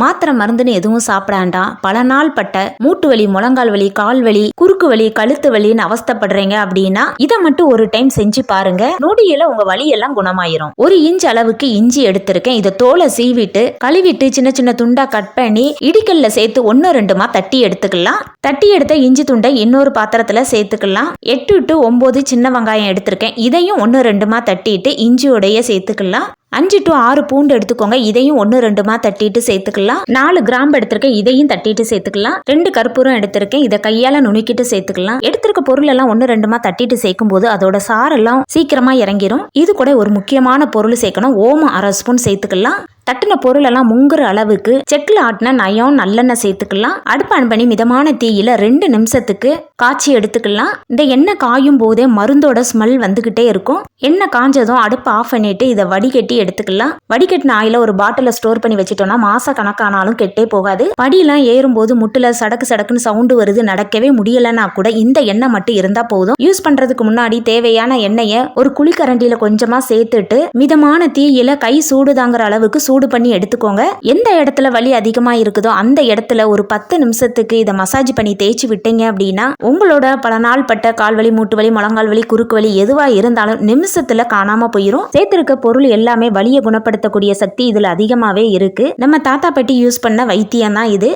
மாத்திரை மருந்துன்னு எதுவும் சாப்பிடாண்டாம் பல நாள் பட்ட மூட்டு வலி, முழங்கால் வலி, கால் வலி, குறுக்கு வலி, கழுத்து வலின்னு அவஸ்தைப்படுறீங்க அப்படின்னா இதை மட்டும் ஒரு டைம் செஞ்சு பாருங்க. நொடியில உங்க வலி எல்லாம் குணமாயிரும். 1 இன்ச் அளவுக்கு இஞ்சி எடுத்திருக்கேன். இதை தோலை சீவிட்டு கழுவிட்டு சின்ன சின்ன துண்டா கட் பண்ணி இடிக்கல்ல சேர்த்து 1-2 தட்டி எடுத்துக்கலாம். தட்டி எடுத்த இஞ்சி துண்டை இன்னொரு பாத்திரத்துல சேர்த்துக்கலாம். 8 to 9 சின்ன வெங்காயம் எடுத்திருக்கேன். இதையும் 1-2 தட்டிட்டு இஞ்சியோடைய சேர்த்துக்கலாம். 5 to 6 பூண்டு எடுத்துக்கோங்க. இதையும் 1-2 தட்டிட்டு சேர்த்துக்கலாம். 4 கிராம்பு எடுத்திருக்கேன். இதையும் தட்டிட்டு சேர்த்துக்கலாம். 2 கற்பூரம் எடுத்திருக்கேன். இதை கையால நுணுக்கிட்டு சேர்த்துக்கலாம். எடுத்திருக்க பொருள் எல்லாம் 1-2 தட்டிட்டு சேர்க்கும் போது அதோட சாரெல்லாம் சீக்கிரமா இறங்கிரும். இது கூட ஒரு முக்கியமான பொருள் சேர்க்கணும். ஓமம் 1/2 ஸ்பூன் சேர்த்துக்கலாம். தட்டின பொருள் எல்லாம் முங்குற அளவுக்கு செக்கில் ஆட்டின நயம் நல்லெண்ணெய் சேர்த்துக்கலாம். அடுப்பு ஆன் பண்ணி மிதமான தீயில 2 நிமிஷத்துக்கு காய்ச்சி எடுத்துக்கலாம். இந்த எண்ணெய் காயும் போதே மருந்தோட ஸ்மெல் வந்துகிட்டே இருக்கும். எண்ணெய் காஞ்சதும் அடுப்பு ஆஃப் பண்ணிட்டு இதை வடிகட்டி எடுத்துக்கலாம். வடிகட்டின ஆயில ஒரு பாட்டில ஸ்டோர் பண்ணி வச்சுட்டோம்னா மாச கணக்கானாலும் கெட்டே போகாது. படியெல்லாம் ஏறும்போது முட்டுல சடக்கு சடக்குன்னு சவுண்டு வருது, நடக்கவே முடியலன்னா கூட இந்த எண்ணெய் மட்டும் இருந்தா போதும். யூஸ் பண்றதுக்கு முன்னாடி தேவையான எண்ணெயை ஒரு குழிக்கரண்டியில கொஞ்சமா சேர்த்துட்டு மிதமான தீயில கை சூடுதாங்கிற அளவுக்கு சூடு பண்ணி எடுத்துக்கோங்க. எந்த இடத்துல வலி அதிகமா இருக்குதோ அந்த இடத்துல ஒரு 10 நிமிஷத்துக்கு இதை மசாஜ் பண்ணி தேய்ச்சி விட்டீங்க அப்படின்னா உங்களோட பல நாள் பட்ட கால்வலி, மூட்டு வலி, முழங்கால் வலி, குறுக்கு வலி எதுவா இருந்தாலும் நிமிஷத்துல காணாம போயிரும். சேர்த்திருக்க பொருள் எல்லாமே வலியை குணப்படுத்தக்கூடிய சக்தி இதுல அதிகமாவே இருக்கு. நம்ம தாத்தா பாட்டி யூஸ் பண்ண வைத்தியம் தான் இது.